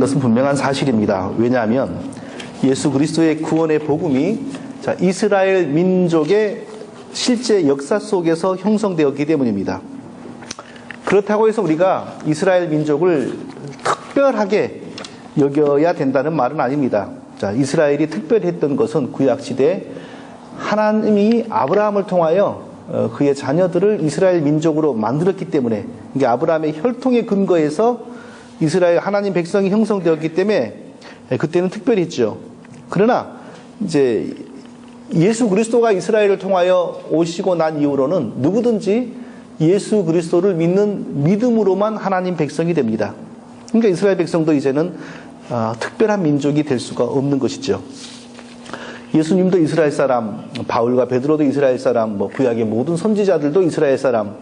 것은 분명한 사실입니다. 왜냐하면 예수 그리스도의 구원의 복음이 이스라엘 민족의 실제 역사 속에서 형성되었기 때문입니다. 그렇다고 해서 우리가 이스라엘 민족을 특별하게 여겨야 된다는 말은 아닙니다. 이스라엘이 특별했던 것은 구약시대 하나님이 아브라함을 통하여 그의 자녀들을 이스라엘 민족으로 만들었기 때문에, 이게 아브라함의 혈통의 근거에서 이스라엘 하나님 백성이 형성되었기 때문에 그때는 특별했죠. 그러나 이제 예수 그리스도가 이스라엘을 통하여 오시고 난 이후로는 누구든지 예수 그리스도를 믿는 믿음으로만 하나님 백성이 됩니다. 그러니까 이스라엘 백성도 이제는 특별한 민족이 될 수가 없는 것이죠. 예수님도 이스라엘 사람, 바울과 베드로도 이스라엘 사람, 구약의 모든 선지자들도 이스라엘 사람,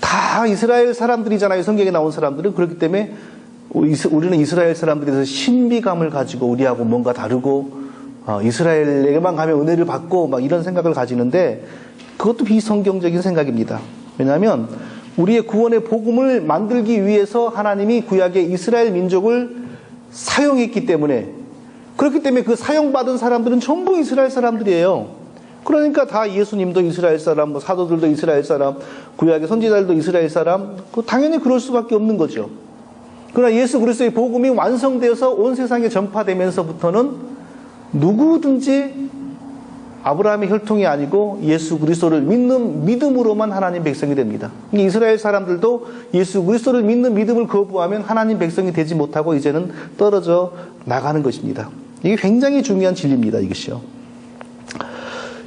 다 이스라엘 사람들이잖아요. 성경에 나온 사람들은. 그렇기 때문에 우리는 이스라엘 사람들에서 신비감을 가지고 우리하고 뭔가 다르고 이스라엘에게만 가면 은혜를 받고 막 이런 생각을 가지는데, 그것도 비성경적인 생각입니다. 왜냐하면 우리의 구원의 복음을 만들기 위해서 하나님이 구약의 이스라엘 민족을 사용했기 때문에, 그렇기 때문에 그 사용받은 사람들은 전부 이스라엘 사람들이에요. 그러니까 다 예수님도 이스라엘 사람, 사도들도 이스라엘 사람, 구약의 선지자들도 이스라엘 사람, 당연히 그럴 수밖에 없는 거죠. 그러나 예수 그리스도의 복음이 완성되어서 온 세상에 전파되면서부터는 누구든지 아브라함의 혈통이 아니고 예수 그리스도를 믿는 믿음으로만 하나님 백성이 됩니다. 이스라엘 사람들도 예수 그리스도를 믿는 믿음을 거부하면 하나님 백성이 되지 못하고 이제는 떨어져 나가는 것입니다. 이게 굉장히 중요한 진리입니다. 이것이요.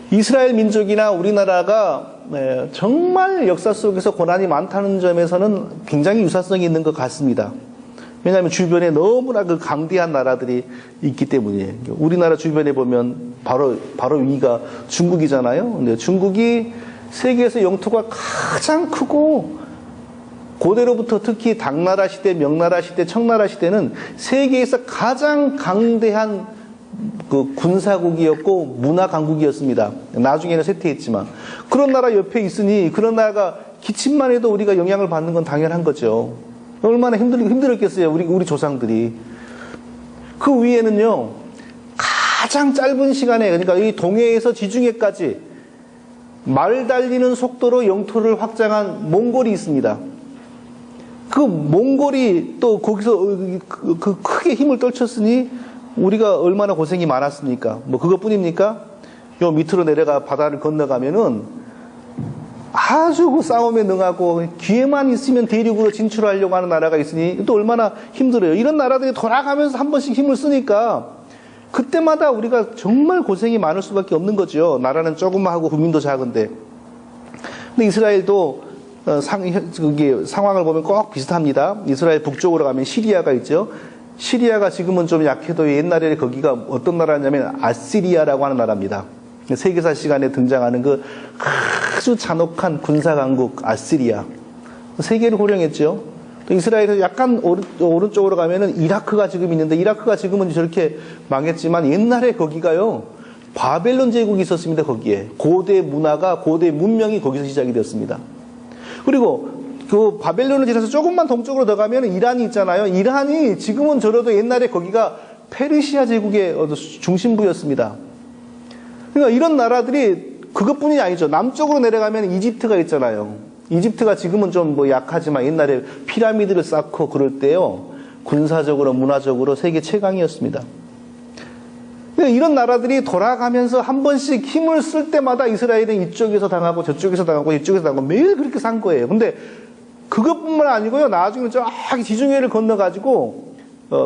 이스라엘 민족이나 우리나라가 정말 역사 속에서 고난이 많다는 점에서는 굉장히 유사성이 있는 것 같습니다. 왜냐하면 주변에 너무나 그 강대한 나라들이 있기 때문이에요. 우리나라 주변에 보면 바로 위가 중국이잖아요. 근데 중국이 세계에서 영토가 가장 크고, 고대로부터 특히 당나라 시대, 명나라 시대, 청나라 시대는 세계에서 가장 강대한 그 군사국이었고 문화 강국이었습니다. 나중에는 쇠퇴했지만. 그런 나라 옆에 있으니 그런 나라가 기침만 해도 우리가 영향을 받는 건 당연한 거죠. 얼마나 힘들었겠어요, 우리 조상들이. 그 위에는요, 가장 짧은 시간에, 그러니까 이 동해에서 지중해까지 말 달리는 속도로 영토를 확장한 몽골이 있습니다. 그 몽골이 또 거기서 그 크게 힘을 떨쳤으니 우리가 얼마나 고생이 많았습니까? 그것뿐입니까? 요 밑으로 내려가 바다를 건너가면은 아주 그 싸움에 능하고 기회만 있으면 대륙으로 진출하려고 하는 나라가 있으니 또 얼마나 힘들어요. 이런 나라들이 돌아가면서 한 번씩 힘을 쓰니까 그때마다 우리가 정말 고생이 많을 수밖에 없는 거죠. 나라는 조그마하고 국민도 작은데. 근데 이스라엘도 상황을 보면 꼭 비슷합니다. 이스라엘 북쪽으로 가면 시리아가 있죠. 시리아가 지금은 좀 약해도 옛날에 거기가 어떤 나라냐면 아시리아라고 하는 나라입니다. 세계사 시간에 등장하는 그 아주 잔혹한 군사강국 아시리아. 세계를 호령했죠. 또 이스라엘에서 약간 오른쪽으로 가면은 이라크가 지금 있는데, 이라크가 지금은 저렇게 망했지만 옛날에 거기가요, 바벨론 제국이 있었습니다. 거기에 고대 문화가, 고대 문명이 거기서 시작이 되었습니다. 그리고 그 바벨론을 지나서 조금만 동쪽으로 더 가면 이란이 있잖아요. 이란이 지금은 저러도 옛날에 거기가 페르시아 제국의 중심부였습니다. 그러니까 이런 나라들이 그것뿐이 아니죠. 남쪽으로 내려가면 이집트가 있잖아요. 이집트가 지금은 좀 약하지만 옛날에 피라미드를 쌓고 그럴 때요, 군사적으로 문화적으로 세계 최강이었습니다. 이런 나라들이 돌아가면서 한 번씩 힘을 쓸 때마다 이스라엘은 이쪽에서 당하고 저쪽에서 당하고 이쪽에서 당하고 매일 그렇게 산 거예요. 근데 그것뿐만 아니고요, 나중에 저기 지중해를 건너가지고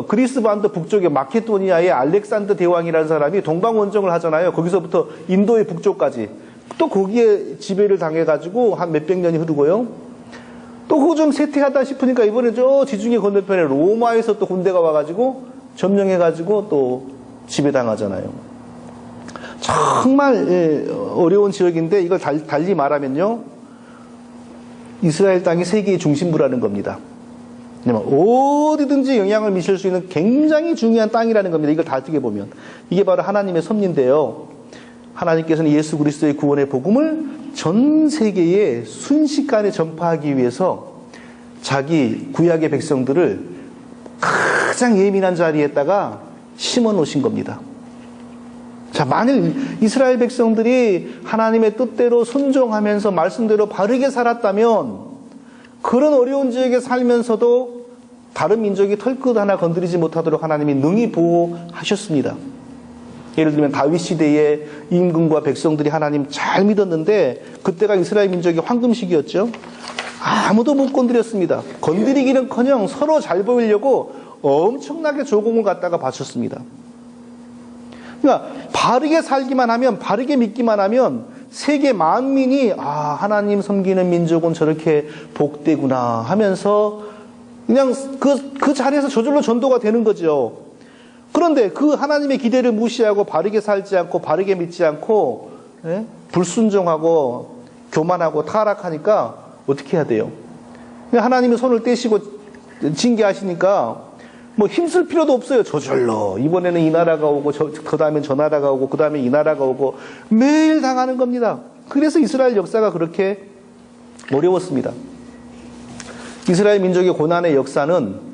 그리스 반도 북쪽에 마케도니아의 알렉산더 대왕이라는 사람이 동방원정을 하잖아요. 거기서부터 인도의 북쪽까지 또 거기에 지배를 당해가지고 한 몇백 년이 흐르고요. 또 그거 좀 쇠퇴하다 싶으니까 이번에 저 지중해 건너편에 로마에서 또 군대가 와가지고 점령해가지고 또 지배당하잖아요. 정말 어려운 지역인데, 이걸 달리 말하면요, 이스라엘 땅이 세계의 중심부라는 겁니다. 어디든지 영향을 미칠 수 있는 굉장히 중요한 땅이라는 겁니다. 이걸 다 어떻게 보면 이게 바로 하나님의 섭리인데요, 하나님께서는 예수 그리스도의 구원의 복음을 전 세계에 순식간에 전파하기 위해서 자기 구약의 백성들을 가장 예민한 자리에다가 심어 놓으신 겁니다. 자, 만일 이스라엘 백성들이 하나님의 뜻대로 순종하면서 말씀대로 바르게 살았다면 그런 어려운 지역에 살면서도 다른 민족이 털끝 하나 건드리지 못하도록 하나님이 능히 보호하셨습니다. 예를 들면 다윗 시대에 임금과 백성들이 하나님 잘 믿었는데 그때가 이스라엘 민족의 황금 시기였죠. 아무도 못 건드렸습니다. 건드리기는커녕 서로 잘 보이려고 엄청나게 조공을 갖다가 바쳤습니다. 그러니까 바르게 살기만 하면, 바르게 믿기만 하면 세계 만민이 하나님 섬기는 민족은 저렇게 복되구나 하면서 그냥 그 자리에서 저절로 전도가 되는 거죠. 그런데 그 하나님의 기대를 무시하고 바르게 살지 않고 바르게 믿지 않고 불순종하고 교만하고 타락하니까 어떻게 해야 돼요? 하나님이 손을 떼시고 징계하시니까 뭐 힘쓸 필요도 없어요. 저절로 이번에는 이 나라가 오고 그 다음엔 저 나라가 오고 그 다음에 이 나라가 오고 매일 당하는 겁니다. 그래서 이스라엘 역사가 그렇게 어려웠습니다. 이스라엘 민족의 고난의 역사는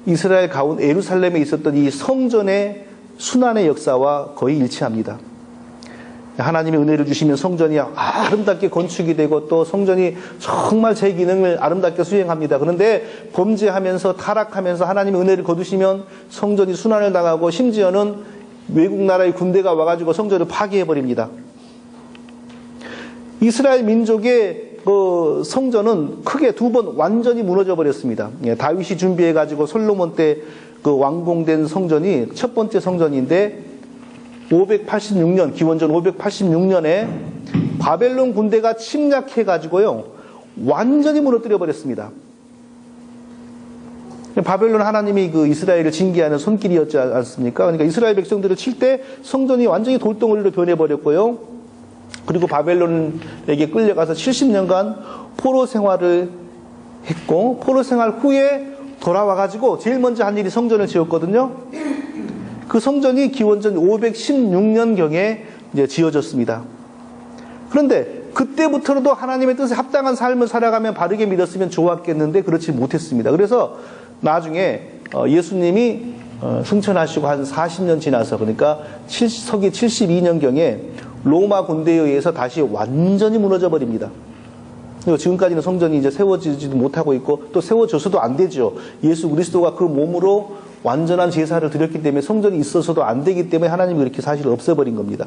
이스라엘 가운데 예루살렘에 있었던 이 성전의 순환의 역사와 거의 일치합니다. 하나님이 은혜를 주시면 성전이 아름답게 건축이 되고 또 성전이 정말 제 기능을 아름답게 수행합니다. 그런데 범죄하면서 타락하면서 하나님의 은혜를 거두시면 성전이 순환을 당하고 심지어는 외국 나라의 군대가 와가지고 성전을 파괴해버립니다. 이스라엘 민족의 그 성전은 크게 두 번 완전히 무너져 버렸습니다. 다윗이 준비해가지고 솔로몬 때 그 완공된 성전이 첫 번째 성전인데 586년, 기원전 586년에 바벨론 군대가 침략해가지고요, 완전히 무너뜨려 버렸습니다. 바벨론 하나님이 그 이스라엘을 징계하는 손길이었지 않습니까? 그러니까 이스라엘 백성들을 칠 때 성전이 완전히 돌덩어리로 변해버렸고요. 그리고 바벨론에게 끌려가서 70년간 포로 생활을 했고, 포로 생활 후에 돌아와가지고 제일 먼저 한 일이 성전을 지었거든요. 그 성전이 기원전 516년경에 이제 지어졌습니다. 그런데 그때부터도 하나님의 뜻에 합당한 삶을 살아가면 바르게 믿었으면 좋았겠는데 그렇지 못했습니다. 그래서 나중에 예수님이 승천하시고 한 40년 지나서, 그러니까 서기 72년경에 로마 군대에 의해서 다시 완전히 무너져 버립니다. 그리고 지금까지는 성전이 이제 세워지지도 못하고 있고 또 세워져서도 안 되죠. 예수 그리스도가 그 몸으로 완전한 제사를 드렸기 때문에 성전이 있어서도 안 되기 때문에 하나님이 그렇게 사실을 없애버린 겁니다.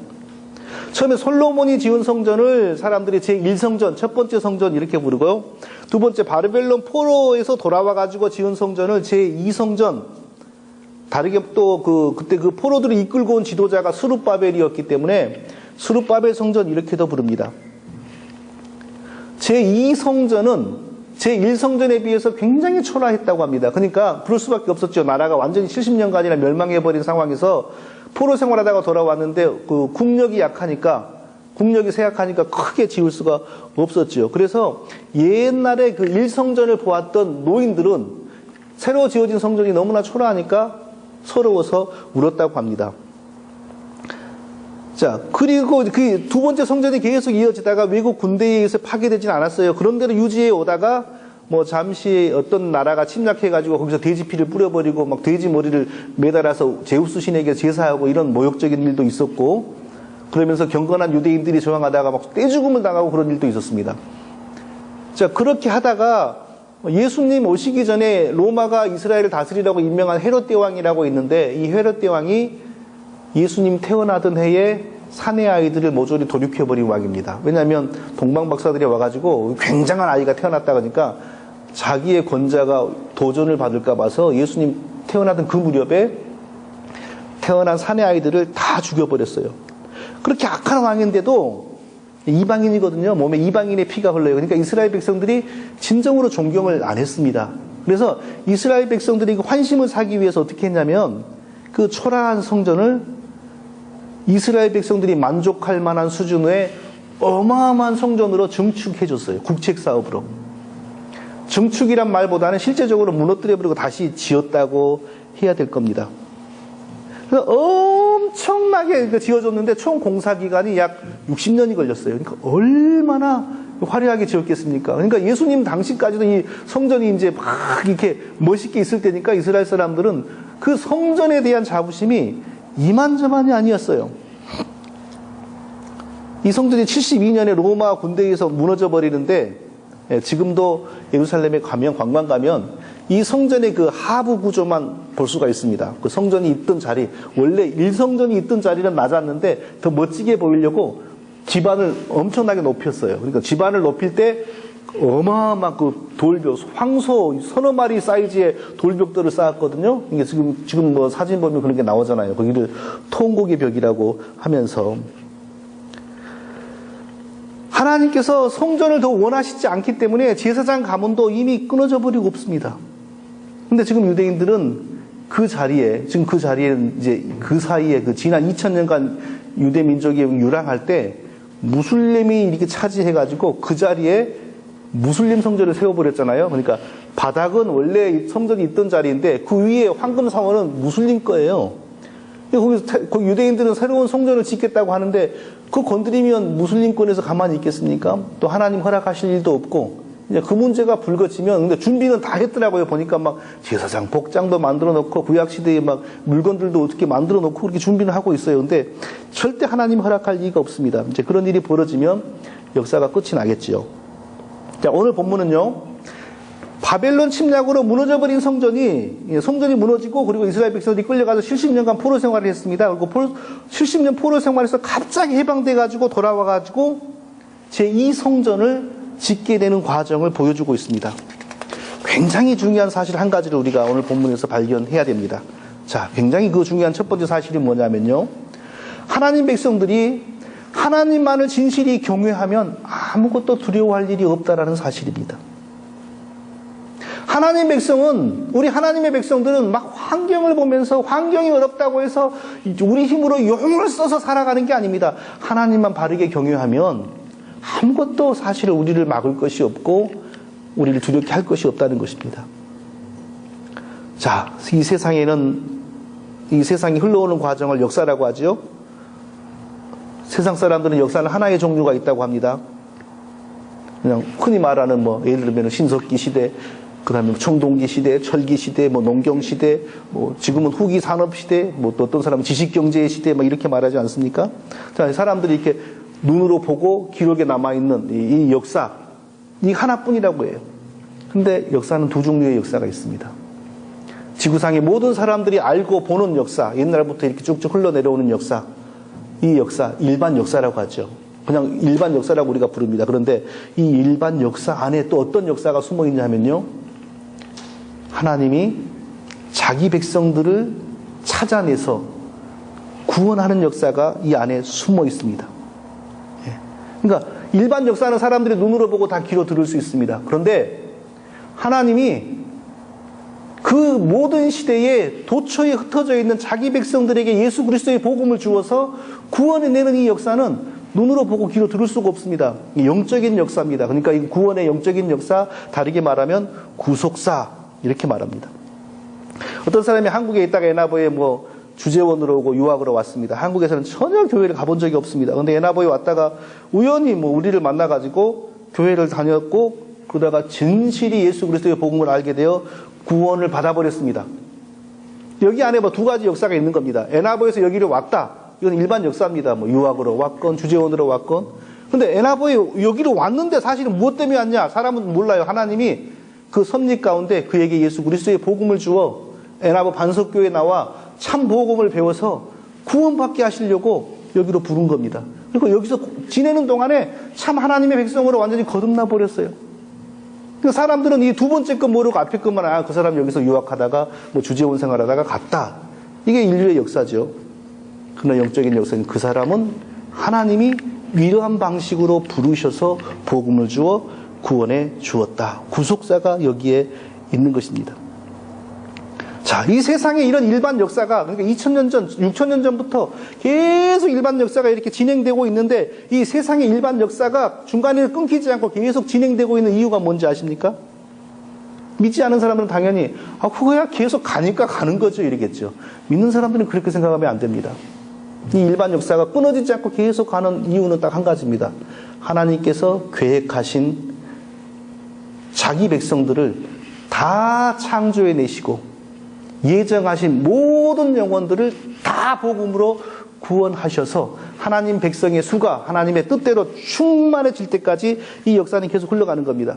처음에 솔로몬이 지은 성전을 사람들이 제1성전, 첫 번째 성전 이렇게 부르고요. 두 번째 바벨론 포로에서 돌아와가지고 지은 성전을 제2성전, 다르게 또 그때 그 포로들을 이끌고 온 지도자가 스룹바벨이었기 때문에 스룹바벨 성전 이렇게도 부릅니다. 제2성전은 제1성전에 비해서 굉장히 초라했다고 합니다. 그러니까 그럴 수밖에 없었죠. 나라가 완전히 70년간이나 멸망해버린 상황에서 포로 생활하다가 돌아왔는데 그 국력이 쇠약하니까 크게 지을 수가 없었죠. 그래서 옛날에 그 1성전을 보았던 노인들은 새로 지어진 성전이 너무나 초라하니까 서러워서 울었다고 합니다. 자, 그리고 그 두 번째 성전이 계속 이어지다가 외국 군대에 의해서 파괴되진 않았어요. 그런데도 유지해 오다가 뭐 잠시 어떤 나라가 침략해가지고 거기서 돼지 피를 뿌려버리고 막 돼지 머리를 매달아서 제우스 신에게 제사하고 이런 모욕적인 일도 있었고, 그러면서 경건한 유대인들이 저항하다가 막 떼죽음을 당하고 그런 일도 있었습니다. 자, 그렇게 하다가 예수님 오시기 전에 로마가 이스라엘을 다스리라고 임명한 헤롯 대왕이라고 있는데, 이 헤롯 대왕이 예수님 태어나던 해에 사내 아이들을 모조리 돌이켜버린 왕입니다. 왜냐하면 동방박사들이 와가지고 굉장한 아이가 태어났다 그러니까 자기의 권자가 도전을 받을까 봐서 예수님 태어나던 그 무렵에 태어난 사내 아이들을 다 죽여버렸어요. 그렇게 악한 왕인데도 이방인이거든요. 몸에 이방인의 피가 흘러요. 그러니까 이스라엘 백성들이 진정으로 존경을 안 했습니다. 그래서 이스라엘 백성들이 환심을 사기 위해서 어떻게 했냐면 그 초라한 성전을 이스라엘 백성들이 만족할 만한 수준의 어마어마한 성전으로 증축해줬어요. 국책사업으로. 증축이란 말보다는 실제적으로 무너뜨려버리고 다시 지었다고 해야 될 겁니다. 그래서 엄청나게 지어졌는데 총 공사기간이 약 60년이 걸렸어요. 그러니까 얼마나 화려하게 지었겠습니까? 그러니까 예수님 당시까지도 이 성전이 이제 막 이렇게 멋있게 있을 때니까 이스라엘 사람들은 그 성전에 대한 자부심이 이만저만이 아니었어요. 이 성전이 72년에 로마 군대에서 무너져 버리는데, 지금도 예루살렘에 가면, 관광 가면 이 성전의 그 하부 구조만 볼 수가 있습니다. 그 성전이 있던 자리, 원래 1성전이 있던 자리는 낮았는데 더 멋지게 보이려고 지반을 엄청나게 높였어요. 그러니까 지반을 높일 때 어마어마한 그 돌벽, 황소 서너 마리 사이즈의 돌벽들을 쌓았거든요. 이게 지금 뭐 사진 보면 그런 게 나오잖아요. 거기를 통곡의 벽이라고 하면서. 하나님께서 성전을 더 원하시지 않기 때문에 제사장 가문도 이미 끊어져 버리고 없습니다. 근데 지금 유대인들은 그 자리에, 지금 그 자리에 이제 그 사이에 그 지난 2000년간 유대 민족이 유랑할 때 무슬림이 이렇게 차지해가지고 그 자리에 무슬림 성전을 세워버렸잖아요. 그러니까 바닥은 원래 성전이 있던 자리인데 그 위에 황금 사원은 무슬림 거예요. 거기 유대인들은 새로운 성전을 짓겠다고 하는데 그 건드리면 무슬림권에서 가만히 있겠습니까? 또 하나님 허락하실 일도 없고 이제 그 문제가 불거지면 근데 준비는 다 했더라고요. 보니까 막 제사장 복장도 만들어 놓고 구약 시대에 막 물건들도 어떻게 만들어 놓고 그렇게 준비를 하고 있어요. 근데 절대 하나님 허락할 리가 없습니다. 이제 그런 일이 벌어지면 역사가 끝이 나겠지요. 자, 오늘 본문은요. 바벨론 침략으로 무너져버린 성전이 무너지고 그리고 이스라엘 백성들이 끌려가서 70년간 포로 생활을 했습니다. 그리고 70년 포로 생활에서 갑자기 해방돼가지고 돌아와가지고 제2성전을 짓게 되는 과정을 보여주고 있습니다. 굉장히 중요한 사실 한 가지를 우리가 오늘 본문에서 발견해야 됩니다. 자, 굉장히 그 중요한 첫 번째 사실이 뭐냐면요. 하나님 백성들이 하나님만을 진실히 경외하면 아무것도 두려워할 일이 없다라는 사실입니다. 우리 하나님의 백성들은 막 환경을 보면서 환경이 어렵다고 해서 우리 힘으로 용을 써서 살아가는 게 아닙니다. 하나님만 바르게 경외하면 아무것도 사실 우리를 막을 것이 없고 우리를 두렵게 할 것이 없다는 것입니다. 자, 이 세상이 흘러오는 과정을 역사라고 하죠. 세상 사람들은 역사는 하나의 종류가 있다고 합니다. 그냥 흔히 말하는 예를 들면 신석기 시대, 그 다음에 청동기 시대, 철기 시대, 농경 시대, 지금은 후기 산업 시대, 또 어떤 사람은 지식경제의 시대, 이렇게 말하지 않습니까? 자, 사람들이 이렇게 눈으로 보고 기록에 남아있는 이 역사, 이 하나뿐이라고 해요. 근데 역사는 두 종류의 역사가 있습니다. 지구상의 모든 사람들이 알고 보는 역사, 옛날부터 이렇게 쭉쭉 흘러내려오는 역사, 이 역사, 일반 역사라고 하죠. 그냥 일반 역사라고 우리가 부릅니다. 그런데 이 일반 역사 안에 또 어떤 역사가 숨어 있냐 하면요. 하나님이 자기 백성들을 찾아내서 구원하는 역사가 이 안에 숨어 있습니다. 그러니까 일반 역사는 사람들이 눈으로 보고 다 귀로 들을 수 있습니다. 그런데 하나님이 그 모든 시대에 도처에 흩어져 있는 자기 백성들에게 예수 그리스도의 복음을 주어서 구원해내는 이 역사는 눈으로 보고 귀로 들을 수가 없습니다. 영적인 역사입니다. 그러니까 이 구원의 영적인 역사, 다르게 말하면 구속사 이렇게 말합니다. 어떤 사람이 한국에 있다가 에나보에 주재원으로 오고 유학으로 왔습니다. 한국에서는 전혀 교회를 가본 적이 없습니다. 그런데 에나보에 왔다가 우연히 우리를 만나가지고 교회를 다녔고 그러다가 진실이 예수 그리스도의 복음을 알게 되어 구원을 받아버렸습니다. 여기 안에 두 가지 역사가 있는 겁니다. 에나보에서 여기로 왔다. 이건 일반 역사입니다. 유학으로 왔건 주재원으로 왔건. 근데 에나보에 여기로 왔는데 사실은 무엇 때문에 왔냐? 사람은 몰라요. 하나님이 그 섭리 가운데 그에게 예수 그리스도의 복음을 주어 에나보 반석교회에 나와 참 복음을 배워서 구원받게 하시려고 여기로 부른 겁니다. 그리고 여기서 지내는 동안에 참 하나님의 백성으로 완전히 거듭나 버렸어요. 그러니까 사람들은 이 두 번째 거 모르고 앞에 것만 그 사람 여기서 유학하다가 주재원 생활하다가 갔다. 이게 인류의 역사죠. 그러나 영적인 역사는 그 사람은 하나님이 이러한 방식으로 부르셔서 복음을 주어 구원해 주었다. 구속사가 여기에 있는 것입니다. 자, 이 세상에 이런 일반 역사가, 그러니까 2000년 전, 6000년 전부터 계속 일반 역사가 이렇게 진행되고 있는데, 이 세상의 일반 역사가 중간에 끊기지 않고 계속 진행되고 있는 이유가 뭔지 아십니까? 믿지 않은 사람들은 당연히, 그거야 계속 가니까 가는 거죠, 이러겠죠. 믿는 사람들은 그렇게 생각하면 안 됩니다. 이 일반 역사가 끊어지지 않고 계속 가는 이유는 딱 한 가지입니다. 하나님께서 계획하신 자기 백성들을 다 창조해내시고, 예정하신 모든 영혼들을 다 복음으로 구원하셔서 하나님 백성의 수가 하나님의 뜻대로 충만해질 때까지 이 역사는 계속 흘러가는 겁니다.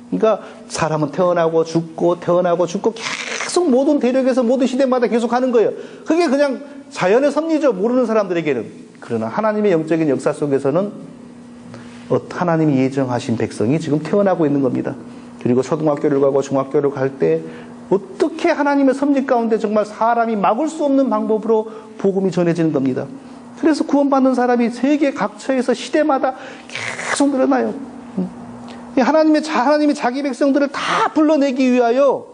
그러니까 사람은 태어나고 죽고 태어나고 죽고 계속 모든 대륙에서 모든 시대마다 계속 하는 거예요. 그게 그냥 자연의 섭리죠. 모르는 사람들에게는. 그러나 하나님의 영적인 역사 속에서는 하나님이 예정하신 백성이 지금 태어나고 있는 겁니다. 그리고 초등학교를 가고 중학교를 갈 때 어떻게 하나님의 섭리 가운데 정말 사람이 막을 수 없는 방법으로 복음이 전해지는 겁니다. 그래서 구원받는 사람이 세계 각처에서 시대마다 계속 늘어나요. 하나님이 자기 백성들을 다 불러내기 위하여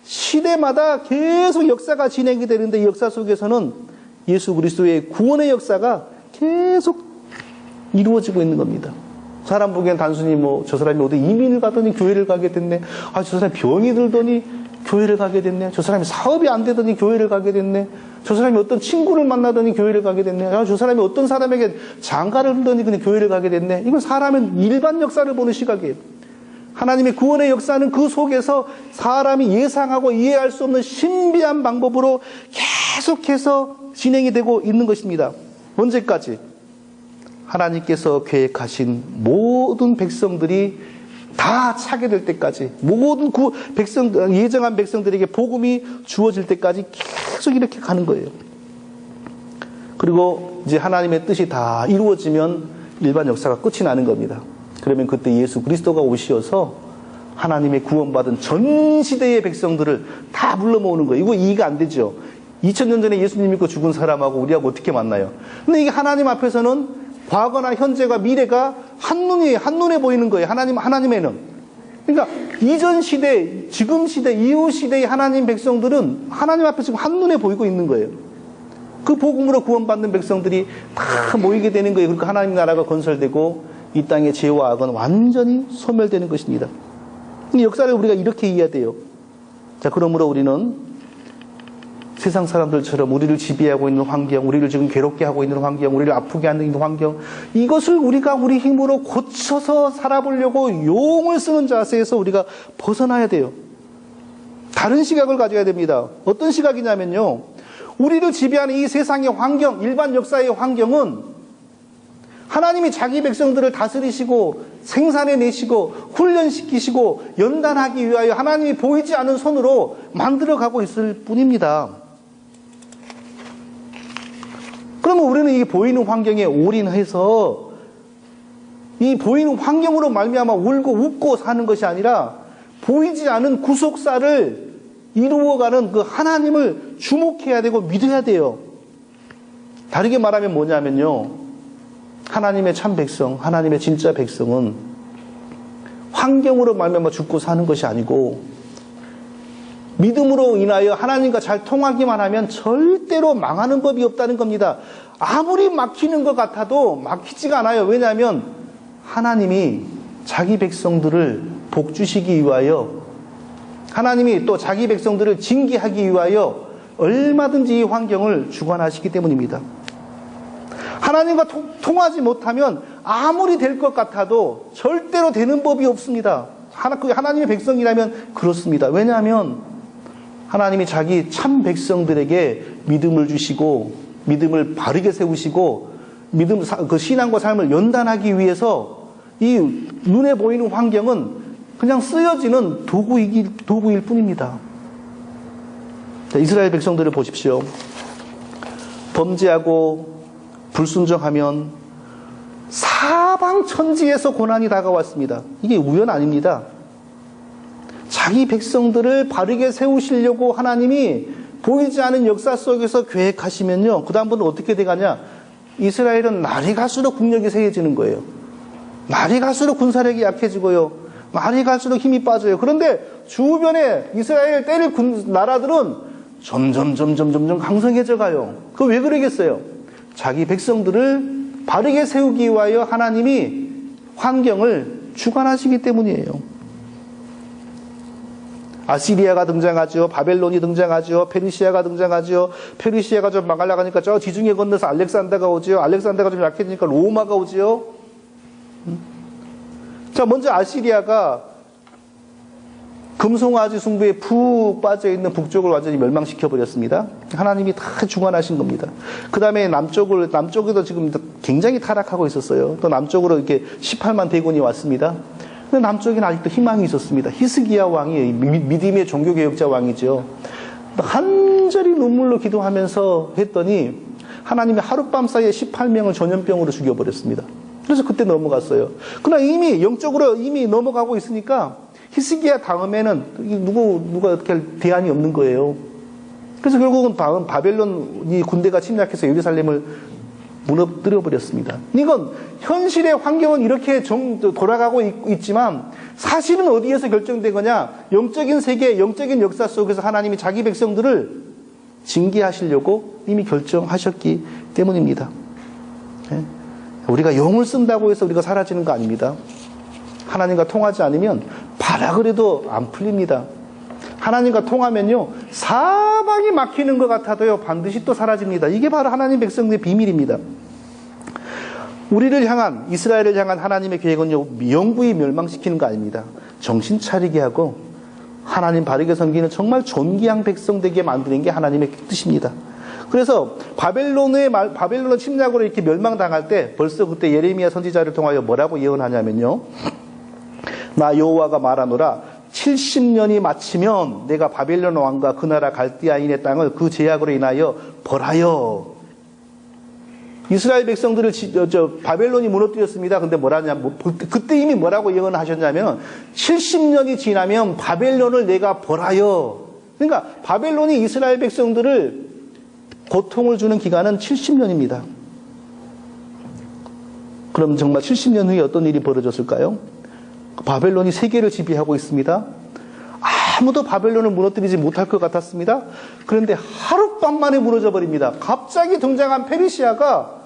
시대마다 계속 역사가 진행이 되는데 이 역사 속에서는 예수 그리스도의 구원의 역사가 계속 이루어지고 있는 겁니다. 사람 보기엔 단순히 저 사람이 어디 이민을 가더니 교회를 가게 됐네. 저 사람이 병이 들더니 교회를 가게 됐네. 저 사람이 사업이 안 되더니 교회를 가게 됐네. 저 사람이 어떤 친구를 만나더니 교회를 가게 됐네. 저 사람이 어떤 사람에게 장가를 흔더니 그냥 교회를 가게 됐네. 이건 사람의 일반 역사를 보는 시각이에요. 하나님의 구원의 역사는 그 속에서 사람이 예상하고 이해할 수 없는 신비한 방법으로 계속해서 진행이 되고 있는 것입니다. 언제까지? 하나님께서 계획하신 모든 백성들이 다 차게 될 때까지, 모든 예정한 백성들에게 복음이 주어질 때까지 계속 이렇게 가는 거예요. 그리고 이제 하나님의 뜻이 다 이루어지면 일반 역사가 끝이 나는 겁니다. 그러면 그때 예수 그리스도가 오시어서 하나님의 구원받은 전 시대의 백성들을 다 불러 모으는 거예요. 이거 이해가 안 되죠. 2000년 전에 예수님 믿고 죽은 사람하고 우리하고 어떻게 만나요? 근데 이게 하나님 앞에서는 과거나 현재가 미래가 한눈에 보이는 거예요. 하나님에는. 그러니까 이전 시대, 지금 시대, 이후 시대의 하나님 백성들은 하나님 앞에 지금 한눈에 보이고 있는 거예요. 그 복음으로 구원받는 백성들이 다 모이게 되는 거예요. 그러니까 하나님 나라가 건설되고 이 땅의 죄와 악은 완전히 소멸되는 것입니다. 이 역사를 우리가 이렇게 이해해야 돼요. 자, 그러므로 우리는 세상 사람들처럼 우리를 지배하고 있는 환경, 우리를 지금 괴롭게 하고 있는 환경, 우리를 아프게 하는 환경, 이것을 우리가 우리 힘으로 고쳐서 살아보려고 용을 쓰는 자세에서 우리가 벗어나야 돼요. 다른 시각을 가져야 됩니다. 어떤 시각이냐면요, 우리를 지배하는 이 세상의 환경, 일반 역사의 환경은 하나님이 자기 백성들을 다스리시고 생산해내시고 훈련시키시고 연단하기 위하여 하나님이 보이지 않는 손으로 만들어가고 있을 뿐입니다. 그러면 우리는 이 보이는 환경에 올인해서 이 보이는 환경으로 말미암아 울고 웃고 사는 것이 아니라 보이지 않은 구속사를 이루어가는 그 하나님을 주목해야 되고 믿어야 돼요. 다르게 말하면 뭐냐면요, 하나님의 참 백성, 하나님의 진짜 백성은 환경으로 말미암아 죽고 사는 것이 아니고 믿음으로 인하여 하나님과 잘 통하기만 하면 절대로 망하는 법이 없다는 겁니다. 아무리 막히는 것 같아도 막히지가 않아요. 왜냐하면 하나님이 자기 백성들을 복주시기 위하여, 하나님이 또 자기 백성들을 징계하기 위하여 얼마든지 이 환경을 주관하시기 때문입니다. 하나님과 통하지 못하면 아무리 될 것 같아도 절대로 되는 법이 없습니다. 하나님의 백성이라면 그렇습니다. 왜냐하면 하나님이 자기 참 백성들에게 믿음을 주시고 믿음을 바르게 세우시고 그 신앙과 삶을 연단하기 위해서 이 눈에 보이는 환경은 그냥 쓰여지는 도구일 뿐입니다. 자, 이스라엘 백성들을 보십시오. 범죄하고 불순종하면 사방 천지에서 고난이 다가왔습니다. 이게 우연 아닙니다. 자기 백성들을 바르게 세우시려고 하나님이 보이지 않은 역사 속에서 계획하시면요, 그 다음부터는 어떻게 돼가냐, 이스라엘은 날이 갈수록 국력이 세해지는 거예요. 날이 갈수록 군사력이 약해지고요, 날이 갈수록 힘이 빠져요. 그런데 주변에 이스라엘 때릴 나라들은 점점 강성해져 가요. 그거 왜 그러겠어요? 자기 백성들을 바르게 세우기 위하여 하나님이 환경을 주관하시기 때문이에요. 아시리아가 등장하죠. 바벨론이 등장하죠. 페르시아가 등장하죠. 페르시아가 좀 망하려고 하니까 저 지중해 건너서 알렉산더가 오죠. 알렉산더가 좀 약해지니까 로마가 오죠. 자, 먼저 아시리아가 금송아지 숭배에 푹 빠져있는 북쪽을 완전히 멸망시켜버렸습니다. 하나님이 다 주관하신 겁니다. 그 다음에 남쪽에도 지금 굉장히 타락하고 있었어요. 또 남쪽으로 이렇게 18만 대군이 왔습니다. 근데 남쪽에는 아직도 희망이 있었습니다. 히스기야 왕이 믿음의 종교개혁자 왕이죠. 간절히 눈물로 기도하면서 했더니 하나님이 하룻밤 사이에 18명을 전염병으로 죽여버렸습니다. 그래서 그때 넘어갔어요. 그러나 이미 영적으로 이미 넘어가고 있으니까 히스기야 다음에는 누가 어떻게 할 대안이 없는 거예요. 그래서 결국은 바벨론이 군대가 침략해서 예루살렘을 무너뜨려 버렸습니다. 이건 현실의 환경은 이렇게 돌아가고 있지만 사실은 어디에서 결정된 거냐? 영적인 세계, 영적인 역사 속에서 하나님이 자기 백성들을 징계하시려고 이미 결정하셨기 때문입니다. 우리가 영을 쓴다고 해서 우리가 사라지는 거 아닙니다. 하나님과 통하지 않으면 바라 그래도 안 풀립니다. 하나님과 통하면요, 사방이 막히는 것 같아도요, 반드시 또 사라집니다. 이게 바로 하나님 백성들의 비밀입니다. 우리를 향한, 이스라엘을 향한 하나님의 계획은요, 영구히 멸망시키는 거 아닙니다. 정신 차리게 하고 하나님 바르게 섬기는 정말 존귀한 백성 되게 만드는 게 하나님의 뜻입니다. 그래서 바벨론의 침략으로 이렇게 멸망당할 때 벌써 그때 예레미야 선지자를 통하여 뭐라고 예언하냐면요, 나 여호와가 말하노라 70년이 마치면 내가 바벨론 왕과 그 나라 갈대아인의 땅을 그 제약으로 인하여 벌하여. 이스라엘 백성들을 바벨론이 무너뜨렸습니다. 근데 그때 이미 뭐라고 예언하셨냐면 70년이 지나면 바벨론을 내가 벌하여. 그러니까 바벨론이 이스라엘 백성들을 고통을 주는 기간은 70년입니다. 그럼 정말 70년 후에 어떤 일이 벌어졌을까요? 바벨론이 세계를 지배하고 있습니다. 아무도 바벨론을 무너뜨리지 못할 것 같았습니다. 그런데 하룻밤 만에 무너져 버립니다. 갑자기 등장한 페르시아가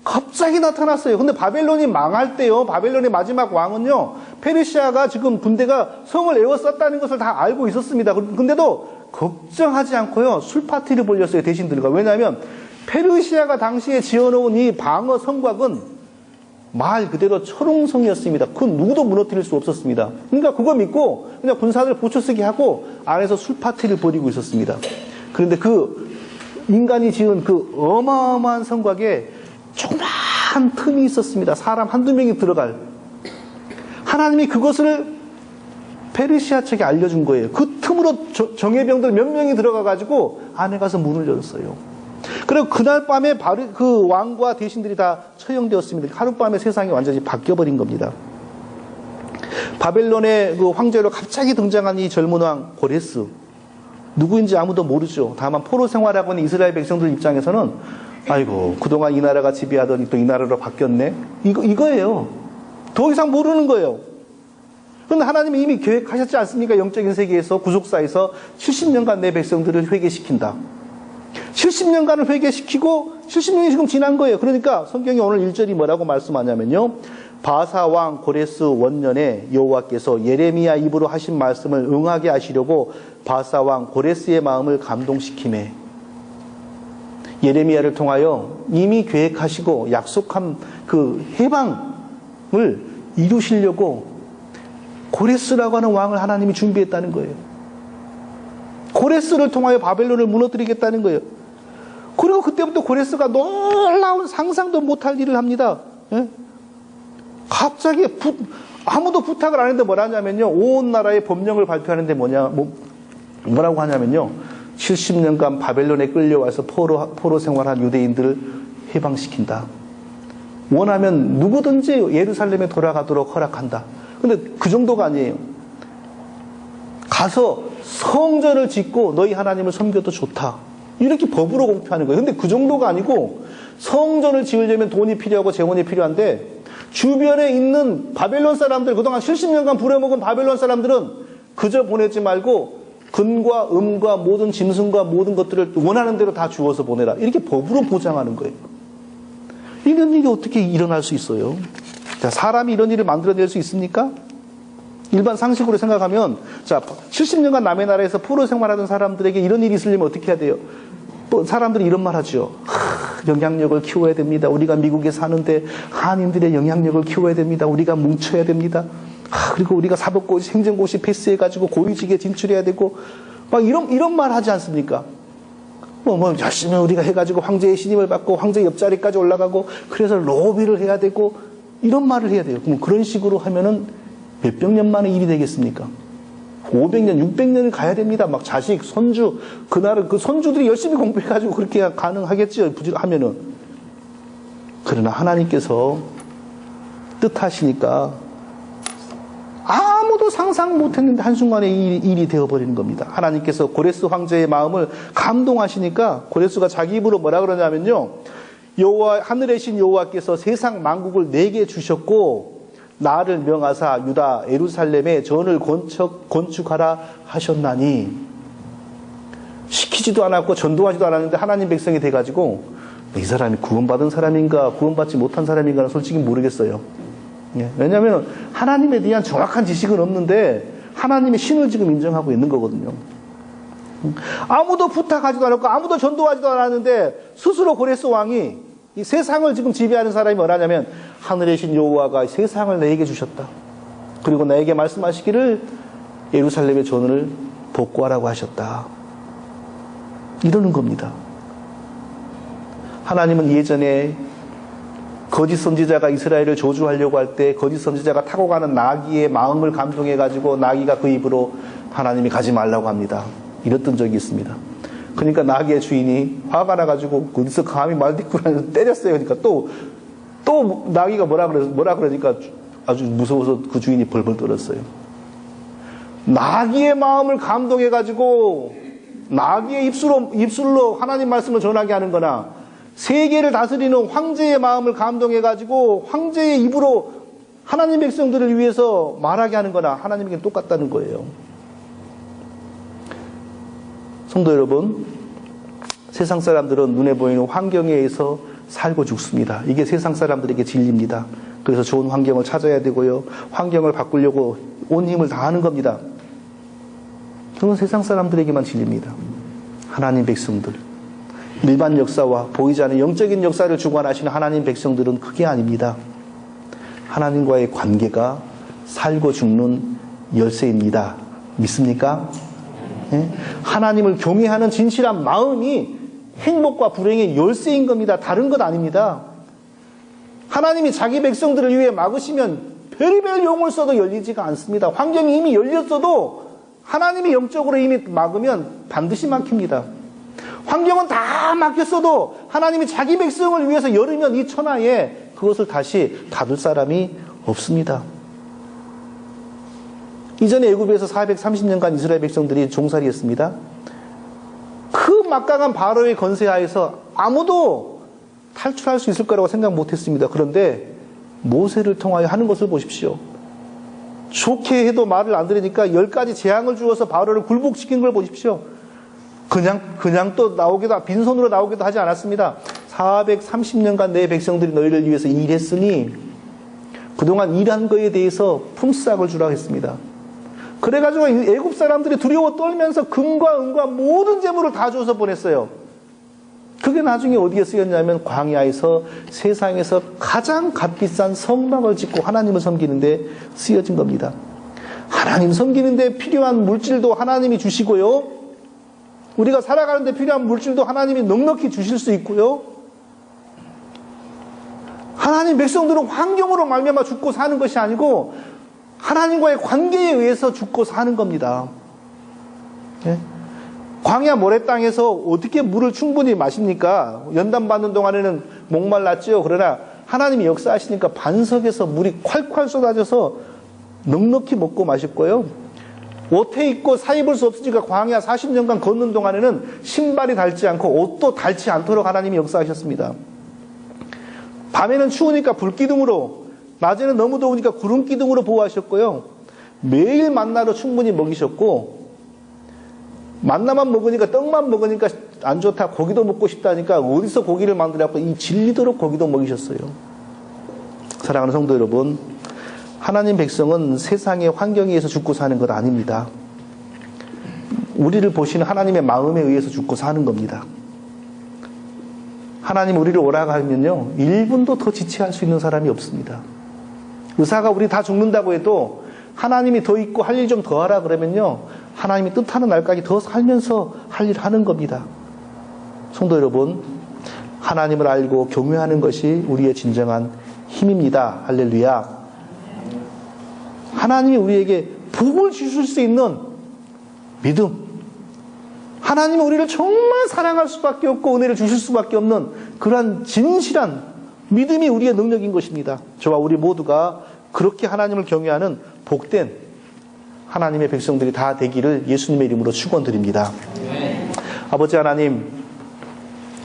갑자기 나타났어요. 근데 바벨론이 망할 때요, 바벨론의 마지막 왕은요, 페르시아가 지금 군대가 성을 에워쌌다는 것을 다 알고 있었습니다. 근데도 걱정하지 않고요, 술 파티를 벌렸어요, 대신들과. 왜냐하면 페르시아가 당시에 지어놓은 이 방어 성곽은 말 그대로 철옹성이었습니다. 그 누구도 무너뜨릴 수 없었습니다. 그러니까 그거 믿고 그냥 군사들 보초쓰기 하고 안에서 술 파티를 벌이고 있었습니다. 그런데 그 인간이 지은 그 어마어마한 성곽에 조그마한 틈이 있었습니다. 사람 한두 명이 들어갈. 하나님이 그것을 페르시아 측에 알려준 거예요. 그 틈으로 정예병들 몇 명이 들어가가지고 안에 가서 문을 열었어요. 그리고 그날 밤에 바로 그 왕과 대신들이 다 처형되었습니다. 하룻밤에 세상이 완전히 바뀌어버린 겁니다. 바벨론의 그 황제로 갑자기 등장한 이 젊은 왕 고레스, 누구인지 아무도 모르죠. 다만 포로 생활하고 있는 이스라엘 백성들 입장에서는 아이고, 그동안 이 나라가 지배하더니 또 이 나라로 바뀌었네, 이거예요. 더 이상 모르는 거예요. 그런데 하나님이 이미 계획하셨지 않습니까? 영적인 세계에서, 구속사에서 70년간 내 백성들을 회개시킨다. 70년간을 회개시키고 70년이 지금 지난 거예요. 그러니까 성경이 오늘 1절이 뭐라고 말씀하냐면요, 바사왕 고레스 원년에 여호와께서 예레미야 입으로 하신 말씀을 응하게 하시려고 바사왕 고레스의 마음을 감동시키매. 예레미야를 통하여 이미 계획하시고 약속한 그 해방을 이루시려고 고레스라고 하는 왕을 하나님이 준비했다는 거예요. 고레스를 통하여 바벨론을 무너뜨리겠다는 거예요. 그리고 그때부터 고레스가 놀라운 상상도 못할 일을 합니다. 예? 갑자기 아무도 부탁을 안 했는데 뭐라냐면요, 온 나라에 법령을 발표하는데 뭐라고 하냐면요, 70년간 바벨론에 끌려와서 포로 생활한 유대인들을 해방시킨다. 원하면 누구든지 예루살렘에 돌아가도록 허락한다. 근데 그 정도가 아니에요. 가서 성전을 짓고 너희 하나님을 섬겨도 좋다. 이렇게 법으로 공표하는 거예요. 근데 그 정도가 아니고 성전을 지으려면 돈이 필요하고 재원이 필요한데 주변에 있는 바벨론 사람들, 그동안 70년간 부려먹은 바벨론 사람들은 그저 보내지 말고 금과 음과 모든 짐승과 모든 것들을 원하는 대로 다 주어서 보내라. 이렇게 법으로 보장하는 거예요. 이런 일이 어떻게 일어날 수 있어요? 자, 사람이 이런 일을 만들어낼 수 있습니까? 일반 상식으로 생각하면, 자, 70년간 남의 나라에서 포로 생활하던 사람들에게 이런 일이 있으려면 어떻게 해야 돼요? 사람들이 이런 말 하죠. 영향력을 키워야 됩니다. 우리가 미국에 사는데 한인들의 영향력을 키워야 됩니다. 우리가 뭉쳐야 됩니다. 그리고 우리가 사법고시, 행정고시 패스해가지고 고위직에 진출해야 되고, 막 이런 말 하지 않습니까? 열심히 우리가 해가지고 황제의 신임을 받고 황제 옆자리까지 올라가고, 그래서 로비를 해야 되고, 이런 말을 해야 돼요. 그럼 그런 식으로 하면은 몇백 년 만에 일이 되겠습니까? 500년, 600년을 가야 됩니다. 막 자식, 손주, 그날은 그 손주들이 열심히 공부해가지고 그렇게 가능하겠죠. 하면은. 그러나 하나님께서 뜻하시니까 아무도 상상 못했는데 한순간에 일이 되어버리는 겁니다. 하나님께서 고레스 황제의 마음을 감동하시니까 고레스가 자기 입으로 뭐라 그러냐면요. 하늘의 신 여호와께서 세상 만국을 내게 주셨고 나를 명하사 유다 예루살렘에 전을 건축하라 하셨나니, 시키지도 않았고 전도하지도 않았는데 하나님 백성이 돼가지고 이 사람이 구원받은 사람인가 구원받지 못한 사람인가는 솔직히 모르겠어요. 왜냐하면 하나님에 대한 정확한 지식은 없는데 하나님의 신을 지금 인정하고 있는 거거든요. 아무도 부탁하지도 않았고 아무도 전도하지도 않았는데 스스로 고레스 왕이 이 세상을 지금 지배하는 사람이 뭐라냐면 하늘의 신 여호와가 세상을 내게 주셨다. 그리고 나에게 말씀하시기를 예루살렘의 전을 복구하라고 하셨다. 이러는 겁니다. 하나님은 예전에 거짓 선지자가 이스라엘을 저주하려고 할 때 거짓 선지자가 타고 가는 나귀의 마음을 감동해가지고 나귀가 그 입으로 하나님이 가지 말라고 합니다. 이랬던 적이 있습니다. 그러니까 나귀의 주인이 화가 나가지고 거기서 감히 말대꾸를 때렸어요. 그러니까 또 나귀가 뭐라 그러니까 아주 무서워서 그 주인이 벌벌 떨었어요. 나귀의 마음을 감동해가지고 나귀의 입술로 하나님 말씀을 전하게 하는 거나 세계를 다스리는 황제의 마음을 감동해가지고 황제의 입으로 하나님 백성들을 위해서 말하게 하는 거나 하나님에게는 똑같다는 거예요. 성도 여러분, 세상 사람들은 눈에 보이는 환경에 의해서 살고 죽습니다. 이게 세상 사람들에게 진리입니다. 그래서 좋은 환경을 찾아야 되고요. 환경을 바꾸려고 온 힘을 다하는 겁니다. 그건 세상 사람들에게만 진리입니다. 하나님 백성들, 일반 역사와 보이지 않는 영적인 역사를 주관하시는 하나님 백성들은 그게 아닙니다. 하나님과의 관계가 살고 죽는 열쇠입니다. 믿습니까? 네? 하나님을 경외하는 진실한 마음이 행복과 불행의 열쇠인 겁니다. 다른 것 아닙니다. 하나님이 자기 백성들을 위해 막으시면 별의별 용을 써도 열리지가 않습니다. 환경이 이미 열렸어도 하나님이 영적으로 이미 막으면 반드시 막힙니다. 환경은 다 막혔어도 하나님이 자기 백성을 위해서 열으면 이 천하에 그것을 다시 닫을 사람이 없습니다. 이전에 애굽에서 430년간 이스라엘 백성들이 종살이했습니다. 그 막강한 바로의 건세하에서 아무도 탈출할 수 있을 거라고 생각 못했습니다. 그런데 모세를 통하여 하는 것을 보십시오. 좋게 해도 말을 안 들으니까 10가지 재앙을 주어서 바로를 굴복시킨 걸 보십시오. 그냥 또 나오기도, 빈손으로 나오기도 하지 않았습니다. 430년간 내 백성들이 너희를 위해서 일했으니 그동안 일한 거에 대해서 품삯을 주라고 했습니다. 그래가지고 애굽 사람들이 두려워 떨면서 금과 은과 모든 재물을 다 줘서 보냈어요. 그게 나중에 어디에 쓰였냐면 광야에서 세상에서 가장 값비싼 성막을 짓고 하나님을 섬기는데 쓰여진 겁니다. 하나님 섬기는데 필요한 물질도 하나님이 주시고요. 우리가 살아가는데 필요한 물질도 하나님이 넉넉히 주실 수 있고요. 하나님 백성들은 환경으로 말미암아 죽고 사는 것이 아니고 하나님과의 관계에 의해서 죽고 사는 겁니다. 예? 광야 모래 땅에서 어떻게 물을 충분히 마십니까? 연단 받는 동안에는 목말랐죠. 그러나 하나님이 역사하시니까 반석에서 물이 콸콸 쏟아져서 넉넉히 먹고 마셨고요. 옷에 입고 사 입을 수 없으니까 광야 40년간 걷는 동안에는 신발이 닳지 않고 옷도 닳지 않도록 하나님이 역사하셨습니다. 밤에는 추우니까 불기둥으로, 낮에는 너무 더우니까 구름기둥으로 보호하셨고요. 매일 만나로 충분히 먹이셨고, 만나만 먹으니까, 떡만 먹으니까 안 좋다, 고기도 먹고 싶다니까 어디서 고기를 만들어갖고 이 질리도록 고기도 먹이셨어요. 사랑하는 성도 여러분, 하나님 백성은 세상의 환경에 의해서 죽고 사는 것 아닙니다. 우리를 보시는 하나님의 마음에 의해서 죽고 사는 겁니다. 하나님 우리를 오라고 하면요, 1분도 더 지체할 수 있는 사람이 없습니다. 의사가 우리 다 죽는다고 해도 하나님이 더 있고 할 일 좀 더 하라 그러면요, 하나님이 뜻하는 날까지 더 살면서 할 일 하는 겁니다. 성도 여러분, 하나님을 알고 경외하는 것이 우리의 진정한 힘입니다. 할렐루야. 하나님이 우리에게 복을 주실 수 있는 믿음, 하나님이 우리를 정말 사랑할 수밖에 없고 은혜를 주실 수밖에 없는 그러한 진실한 믿음이 우리의 능력인 것입니다. 저와 우리 모두가 그렇게 하나님을 경외하는 복된 하나님의 백성들이 다 되기를 예수님의 이름으로 축원드립니다. 아버지 하나님,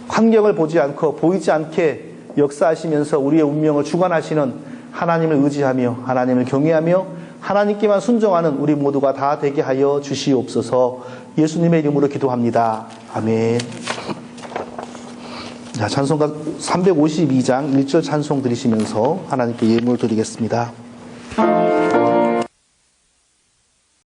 환경을 보지 않고 보이지 않게 역사하시면서 우리의 운명을 주관하시는 하나님을 의지하며 하나님을 경외하며 하나님께만 순종하는 우리 모두가 다 되게 하여 주시옵소서. 예수님의 이름으로 기도합니다. 아멘. 자, 찬송가 352장 1절 찬송 드리시면서 하나님께 예물 드리겠습니다.